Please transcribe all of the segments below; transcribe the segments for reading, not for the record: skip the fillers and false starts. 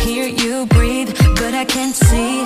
hear you breathe, but I can't see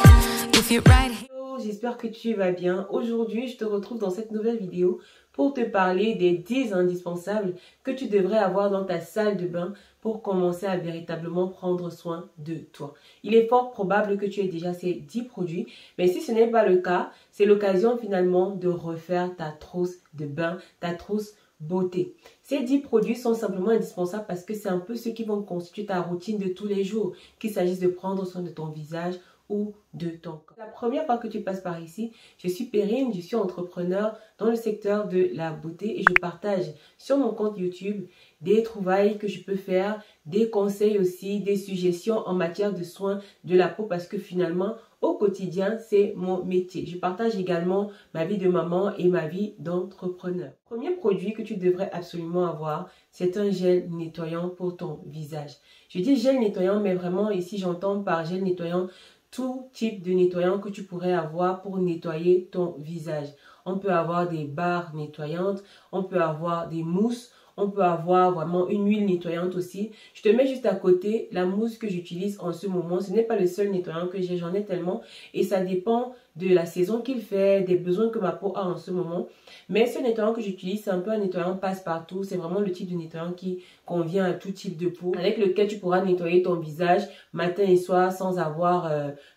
if you're right. Hello, j'espère que tu vas bien. Aujourd'hui, je te retrouve dans cette nouvelle vidéo pour te parler des 10 indispensables que tu devrais avoir dans ta salle de bain pour commencer à véritablement prendre soin de toi. Il est fort probable que tu aies déjà ces 10 produits, mais si ce n'est pas le cas, c'est l'occasion finalement de refaire ta trousse de bain, ta trousse beauté. Ces 10 produits sont simplement indispensables parce que c'est un peu ceux qui vont constituer ta routine de tous les jours, qu'il s'agisse de prendre soin de ton visage ou de ton corps. La première fois que tu passes par ici, je suis Perrine, je suis entrepreneur dans le secteur de la beauté et je partage sur mon compte YouTube des trouvailles que je peux faire, des conseils aussi, des suggestions en matière de soins de la peau parce que finalement, au quotidien, c'est mon métier. Je partage également ma vie de maman et ma vie d'entrepreneur. Premier produit que tu devrais absolument avoir, c'est un gel nettoyant pour ton visage. Je dis gel nettoyant, mais vraiment ici, j'entends par gel nettoyant tout type de nettoyant que tu pourrais avoir pour nettoyer ton visage. On peut avoir des barres nettoyantes, on peut avoir des mousses, on peut avoir vraiment une huile nettoyante aussi. Je te mets juste à côté la mousse que j'utilise en ce moment. Ce n'est pas le seul nettoyant que j'ai, j'en ai tellement. Et ça dépend de la saison qu'il fait, des besoins que ma peau a en ce moment. Mais ce nettoyant que j'utilise, c'est un peu un nettoyant passe-partout. C'est vraiment le type de nettoyant qui convient à tout type de peau. Avec lequel tu pourras nettoyer ton visage matin et soir sans avoir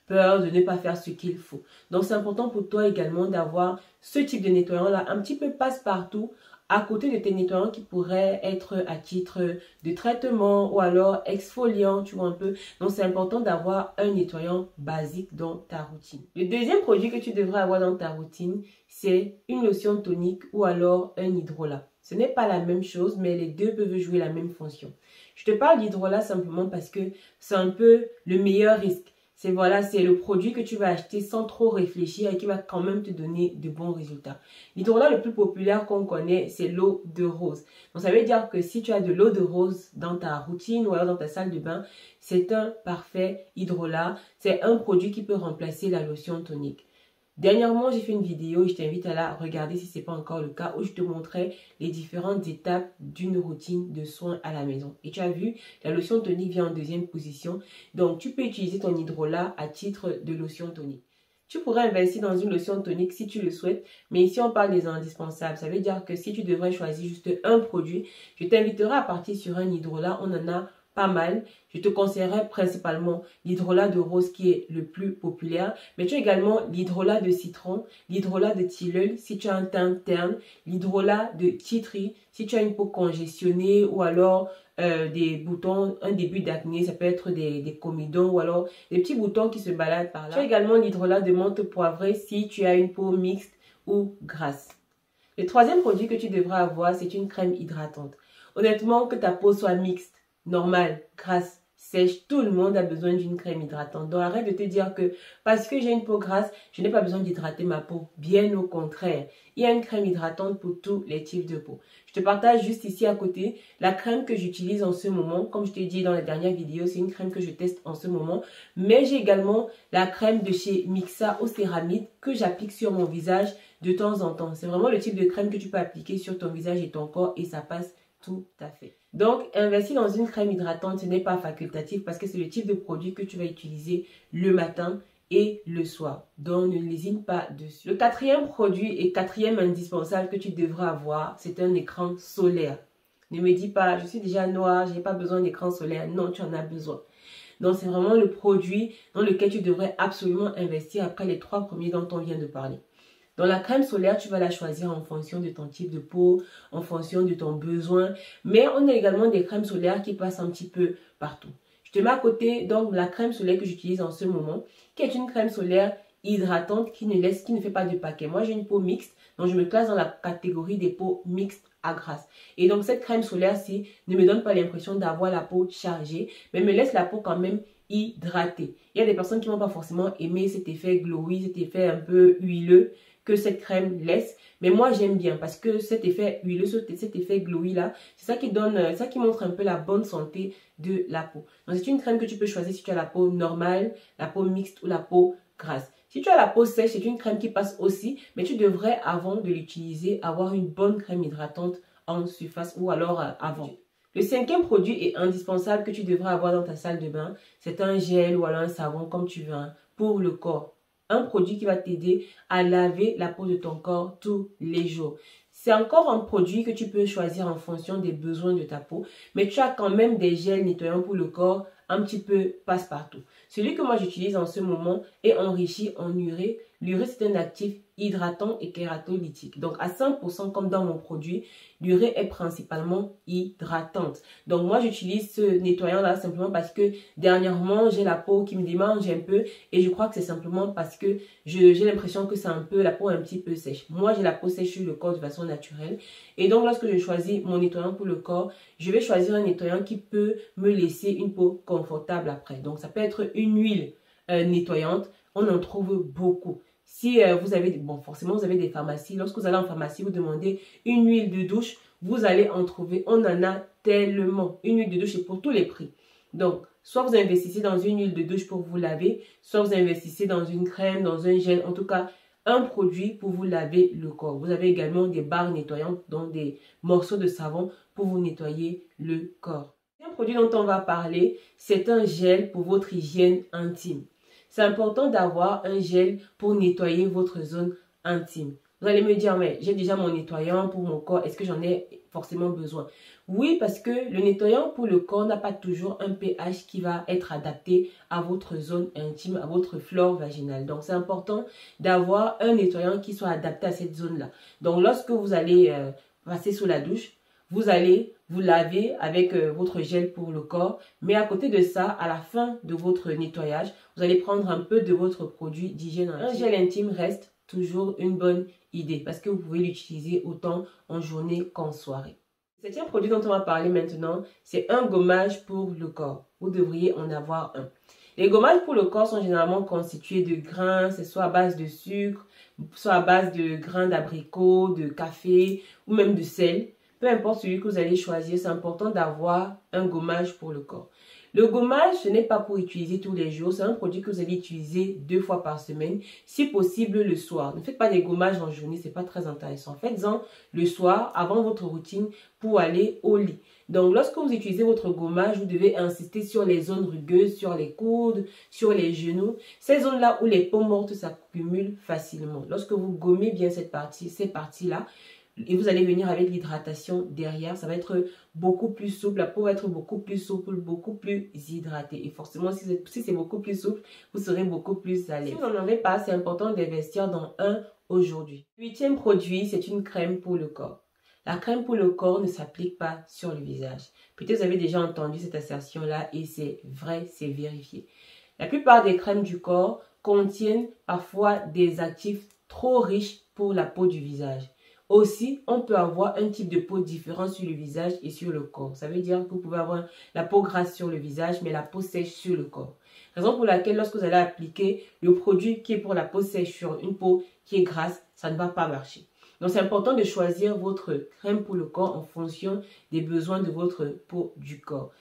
peur de ne pas faire ce qu'il faut. Donc c'est important pour toi également d'avoir ce type de nettoyant-là, un petit peu passe-partout, à côté de tes nettoyants qui pourraient être à titre de traitement ou alors exfoliant, tu vois un peu. Donc, c'est important d'avoir un nettoyant basique dans ta routine. Le deuxième produit que tu devrais avoir dans ta routine, c'est une lotion tonique ou alors un hydrolat. Ce n'est pas la même chose, mais les deux peuvent jouer la même fonction. Je te parle d'hydrolat simplement parce que c'est un peu le meilleur risque. C'est le produit que tu vas acheter sans trop réfléchir et qui va quand même te donner de bons résultats. L'hydrolat le plus populaire qu'on connaît, c'est l'eau de rose. Donc ça veut dire que si tu as de l'eau de rose dans ta routine ou alors dans ta salle de bain, c'est un parfait hydrolat. C'est un produit qui peut remplacer la lotion tonique. Dernièrement, j'ai fait une vidéo et je t'invite à la regarder si ce n'est pas encore le cas, où je te montrais les différentes étapes d'une routine de soins à la maison. Et tu as vu, la lotion tonique vient en deuxième position. Donc, tu peux utiliser ton hydrolat à titre de lotion tonique. Tu pourrais investir dans une lotion tonique si tu le souhaites, mais ici on parle des indispensables. Ça veut dire que si tu devrais choisir juste un produit, je t'inviterai à partir sur un hydrolat. On en a pas mal. Je te conseillerais principalement l'hydrolat de rose qui est le plus populaire. Mais tu as également l'hydrolat de citron, l'hydrolat de tilleul si tu as un teint terne, l'hydrolat de tea tree si tu as une peau congestionnée ou alors des boutons, un début d'acné, ça peut être des comedons ou alors des petits boutons qui se baladent par là. Tu as également l'hydrolat de menthe poivrée si tu as une peau mixte ou grasse. Le troisième produit que tu devras avoir, c'est une crème hydratante. Honnêtement, que ta peau soit mixte, normale, grasse, sèche, tout le monde a besoin d'une crème hydratante. Donc arrête de te dire que parce que j'ai une peau grasse, je n'ai pas besoin d'hydrater ma peau. Bien au contraire, il y a une crème hydratante pour tous les types de peau. Je te partage juste ici à côté la crème que j'utilise en ce moment. Comme je t'ai dit dans la dernière vidéo, c'est une crème que je teste en ce moment. Mais j'ai également la crème de chez Mixa au céramide que j'applique sur mon visage de temps en temps. C'est vraiment le type de crème que tu peux appliquer sur ton visage et ton corps et ça passe tout à fait. Donc, investir dans une crème hydratante, ce n'est pas facultatif parce que c'est le type de produit que tu vas utiliser le matin et le soir. Donc, ne lésine pas dessus. Le quatrième produit et quatrième indispensable que tu devras avoir, c'est un écran solaire. Ne me dis pas, je suis déjà noire, je n'ai pas besoin d'écran solaire. Non, tu en as besoin. Donc, c'est vraiment le produit dans lequel tu devrais absolument investir après les 3 premiers dont on vient de parler. Dans la crème solaire, tu vas la choisir en fonction de ton type de peau, en fonction de ton besoin. Mais on a également des crèmes solaires qui passent un petit peu partout. Je te mets à côté donc la crème solaire que j'utilise en ce moment, qui est une crème solaire hydratante qui ne fait pas de paquet. Moi, j'ai une peau mixte, donc je me classe dans la catégorie des peaux mixtes à grasse. Et donc, cette crème solaire-ci ne me donne pas l'impression d'avoir la peau chargée, mais me laisse la peau quand même hydratée. Il y a des personnes qui n'ont pas forcément aimé cet effet glowy, cet effet un peu huileux que cette crème laisse, mais moi j'aime bien parce que cet effet huileux, cet effet glowy là, c'est ça qui donne, ça qui montre un peu la bonne santé de la peau. Donc c'est une crème que tu peux choisir si tu as la peau normale, la peau mixte ou la peau grasse. Si tu as la peau sèche, c'est une crème qui passe aussi, mais tu devrais avant de l'utiliser avoir une bonne crème hydratante en surface ou alors avant. Le cinquième produit est indispensable que tu devrais avoir dans ta salle de bain. C'est un gel ou alors un savon comme tu veux pour le corps. Un produit qui va t'aider à laver la peau de ton corps tous les jours. C'est encore un produit que tu peux choisir en fonction des besoins de ta peau. Mais tu as quand même des gels nettoyants pour le corps un petit peu passe-partout. Celui que moi j'utilise en ce moment est enrichi en urée. L'urée, c'est un actif hydratant et kératolytique. Donc, à 100% comme dans mon produit, l'urée est principalement hydratante. Donc, moi, j'utilise ce nettoyant-là simplement parce que dernièrement, j'ai la peau qui me démange un peu et je crois que c'est simplement parce que j'ai l'impression que c'est la peau un petit peu sèche. Moi, j'ai la peau sèche sur le corps de façon naturelle. Et donc, lorsque je choisis mon nettoyant pour le corps, je vais choisir un nettoyant qui peut me laisser une peau confortable après. Donc, ça peut être une huile nettoyante. On en trouve beaucoup. Si vous avez, forcément vous avez des pharmacies, lorsque vous allez en pharmacie, vous demandez une huile de douche, vous allez en trouver, on en a tellement. Une huile de douche, c'est pour tous les prix. Donc, soit vous investissez dans une huile de douche pour vous laver, soit vous investissez dans une crème, dans un gel, en tout cas, un produit pour vous laver le corps. Vous avez également des barres nettoyantes, donc des morceaux de savon pour vous nettoyer le corps. Un produit dont on va parler, c'est un gel pour votre hygiène intime. C'est important d'avoir un gel pour nettoyer votre zone intime. Vous allez me dire, mais j'ai déjà mon nettoyant pour mon corps, est-ce que j'en ai forcément besoin? Oui, parce que le nettoyant pour le corps n'a pas toujours un pH qui va être adapté à votre zone intime, à votre flore vaginale. Donc, c'est important d'avoir un nettoyant qui soit adapté à cette zone-là. Donc, lorsque vous allez passer sous la douche, vous allez vous laver avec votre gel pour le corps. Mais à côté de ça, à la fin de votre nettoyage, vous allez prendre un peu de votre produit d'hygiène intime. Un gel intime reste toujours une bonne idée parce que vous pouvez l'utiliser autant en journée qu'en soirée. Le septième produit dont on va parler maintenant, c'est un gommage pour le corps. Vous devriez en avoir un. Les gommages pour le corps sont généralement constitués de grains, c'est soit à base de sucre, soit à base de grains d'abricot, de café ou même de sel. Peu importe celui que vous allez choisir, c'est important d'avoir un gommage pour le corps. Le gommage, ce n'est pas pour utiliser tous les jours. C'est un produit que vous allez utiliser 2 fois par semaine, si possible le soir. Ne faites pas des gommages en journée, ce n'est pas très intéressant. Faites-en le soir, avant votre routine, pour aller au lit. Donc, lorsque vous utilisez votre gommage, vous devez insister sur les zones rugueuses, sur les coudes, sur les genoux. Ces zones-là où les peaux mortes s'accumulent facilement. Lorsque vous gommez bien ces parties-là, et vous allez venir avec l'hydratation derrière, ça va être beaucoup plus souple, la peau va être beaucoup plus souple, beaucoup plus hydratée. Et forcément, si c'est beaucoup plus souple, vous serez beaucoup plus à l'aise. Si vous n'en avez pas, c'est important d'investir dans un aujourd'hui. Le 8e produit, c'est une crème pour le corps. La crème pour le corps ne s'applique pas sur le visage. Peut-être vous avez déjà entendu cette assertion-là et c'est vrai, c'est vérifié. La plupart des crèmes du corps contiennent parfois des actifs trop riches pour la peau du visage. Aussi, on peut avoir un type de peau différent sur le visage et sur le corps. Ça veut dire que vous pouvez avoir la peau grasse sur le visage, mais la peau sèche sur le corps. Raison pour laquelle, lorsque vous allez appliquer le produit qui est pour la peau sèche sur une peau qui est grasse, ça ne va pas marcher. Donc, c'est important de choisir votre crème pour le corps en fonction des besoins de votre peau du corps.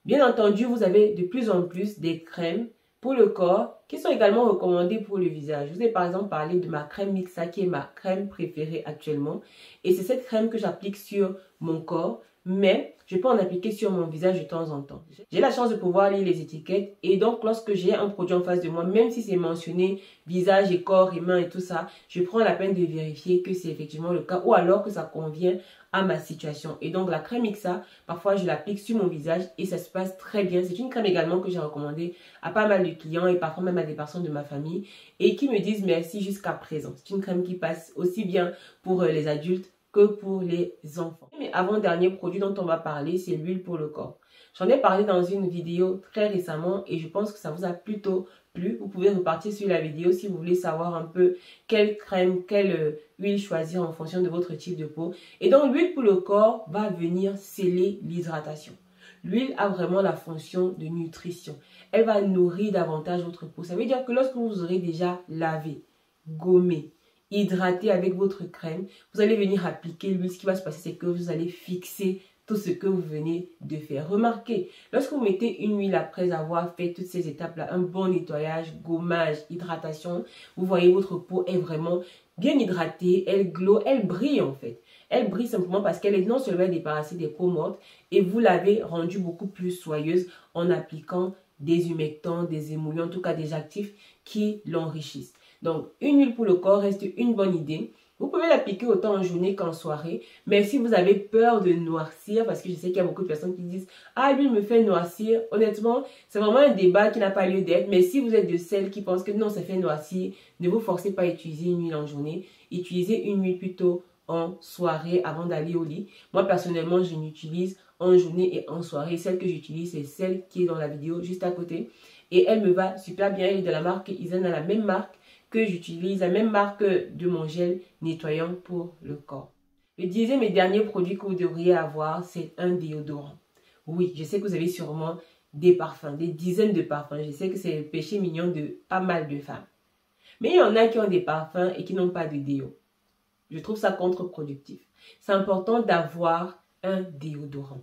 Bien entendu, vous avez de plus en plus des crèmes pour le corps qui sont également recommandées pour le visage. Je vous ai par exemple parlé de ma crème Mixa qui est ma crème préférée actuellement. Et c'est cette crème que j'applique sur mon corps, mais je peux en appliquer sur mon visage de temps en temps. J'ai la chance de pouvoir lire les étiquettes et donc lorsque j'ai un produit en face de moi, même si c'est mentionné visage et corps et mains et tout ça, je prends la peine de vérifier que c'est effectivement le cas ou alors que ça convient à ma situation. Et donc la crème Mixa, parfois je l'applique sur mon visage et ça se passe très bien. C'est une crème également que j'ai recommandée à pas mal de clients et parfois même à des personnes de ma famille et qui me disent merci jusqu'à présent. C'est une crème qui passe aussi bien pour les adultes que pour les enfants. Mais avant-dernier produit dont on va parler, c'est l'huile pour le corps. J'en ai parlé dans une vidéo très récemment et je pense que ça vous a plutôt plu. Vous pouvez repartir sur la vidéo si vous voulez savoir un peu quelle crème, quelle huile choisir en fonction de votre type de peau. Et donc l'huile pour le corps va venir sceller l'hydratation. L'huile a vraiment la fonction de nutrition. Elle va nourrir davantage votre peau. Ça veut dire que lorsque vous aurez déjà lavé, gommé, hydraté avec votre crème, vous allez venir appliquer l'huile. Ce qui va se passer, c'est que vous allez fixer tout ce que vous venez de faire. Remarquez, lorsque vous mettez une huile après avoir fait toutes ces étapes-là, un bon nettoyage, gommage, hydratation, vous voyez votre peau est vraiment bien hydratée, elle glow, elle brille en fait. Elle brille simplement parce qu'elle est non seulement débarrassée des peaux mortes et vous l'avez rendue beaucoup plus soyeuse en appliquant des humectants, des émollients, en tout cas des actifs qui l'enrichissent. Donc, une huile pour le corps reste une bonne idée. Vous pouvez l'appliquer autant en journée qu'en soirée, mais si vous avez peur de noircir, parce que je sais qu'il y a beaucoup de personnes qui disent « Ah, l'huile me fait noircir », honnêtement, c'est vraiment un débat qui n'a pas lieu d'être, mais si vous êtes de celles qui pensent que non, ça fait noircir, ne vous forcez pas à utiliser une huile en journée, utilisez une huile plutôt en soirée avant d'aller au lit. Moi, personnellement, je l'utilise en journée et en soirée. Celle que j'utilise, c'est celle qui est dans la vidéo juste à côté, et elle me va super bien. Elle est de la marque Isen, la même marque que j'utilise, la même marque de mon gel nettoyant pour le corps. Le 10e et dernier produit que vous devriez avoir, c'est un déodorant. Oui, je sais que vous avez sûrement des parfums, des dizaines de parfums. Je sais que c'est le péché mignon de pas mal de femmes. Mais il y en a qui ont des parfums et qui n'ont pas de déo. Je trouve ça contre-productif. C'est important d'avoir un déodorant.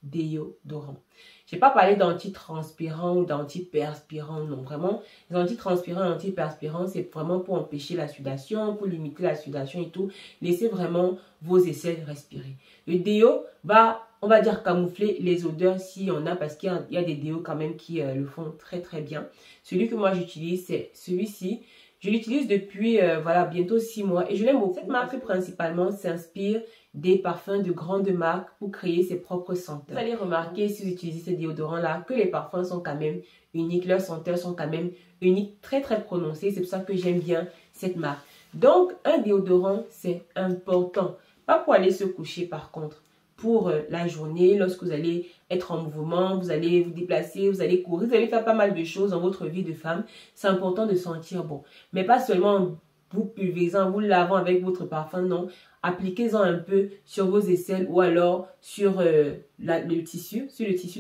Déodorant. Je n'ai pas parlé d'antitranspirant ou d'antiperspirant, non, vraiment. Les antitranspirants et antiperspirants, c'est vraiment pour empêcher la sudation, pour limiter la sudation et tout. Laissez vraiment vos aisselles respirer. Le déo va, on va dire, camoufler les odeurs s'il y en a, parce qu'il y a des déos quand même qui le font très très bien. Celui que moi j'utilise, c'est celui-ci. Je l'utilise depuis voilà, bientôt 6 mois et je l'aime beaucoup. Cette marque principalement s'inspire des parfums de grandes marques pour créer ses propres senteurs. Vous allez remarquer si vous utilisez ces déodorants-là que les parfums sont quand même uniques, leurs senteurs sont quand même uniques, très très prononcées. C'est pour ça que j'aime bien cette marque. Donc un déodorant, c'est important. Pas pour aller se coucher par contre. Pour la journée, lorsque vous allez être en mouvement, vous allez vous déplacer, vous allez courir, vous allez faire pas mal de choses dans votre vie de femme. C'est important de sentir bon. Mais pas seulement vous pulvérisant, vous lavant avec votre parfum, non. Appliquez-en un peu sur vos aisselles ou alors sur le tissu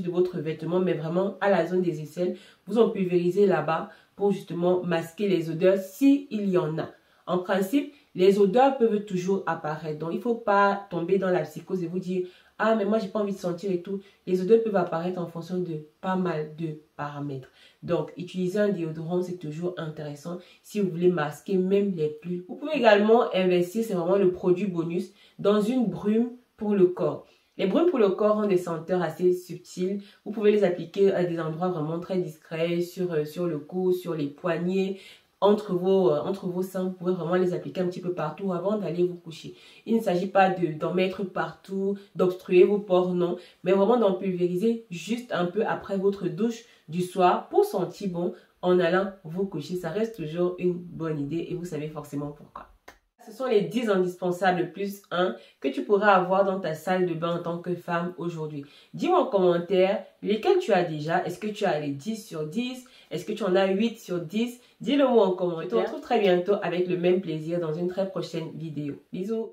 de votre vêtement, mais vraiment à la zone des aisselles. Vous en pulvérisez là-bas pour justement masquer les odeurs s'il y en a. En principe, les odeurs peuvent toujours apparaître. Donc, il ne faut pas tomber dans la psychose et vous dire « Ah, mais moi, j'ai pas envie de sentir et tout ». Les odeurs peuvent apparaître en fonction de pas mal de paramètres. Donc, utiliser un déodorant, c'est toujours intéressant si vous voulez masquer même les plis. Vous pouvez également investir, c'est vraiment le produit bonus, dans une brume pour le corps. Les brumes pour le corps ont des senteurs assez subtiles. Vous pouvez les appliquer à des endroits vraiment très discrets, sur le cou, sur les poignets, entre vos seins. Vous pouvez vraiment les appliquer un petit peu partout avant d'aller vous coucher. Il ne s'agit pas d'en mettre partout, d'obstruer vos pores, non. Mais vraiment d'en pulvériser juste un peu après votre douche du soir pour sentir bon en allant vous coucher. Ça reste toujours une bonne idée et vous savez forcément pourquoi. Ce sont les 10 indispensables plus 1 que tu pourras avoir dans ta salle de bain en tant que femme aujourd'hui. Dis-moi en commentaire lesquels tu as déjà. Est-ce que tu as les 10 sur 10? Est-ce que tu en as 8 sur 10? Dis-le moi en commentaire. Je te retrouve très bientôt avec le même plaisir dans une très prochaine vidéo. Bisous!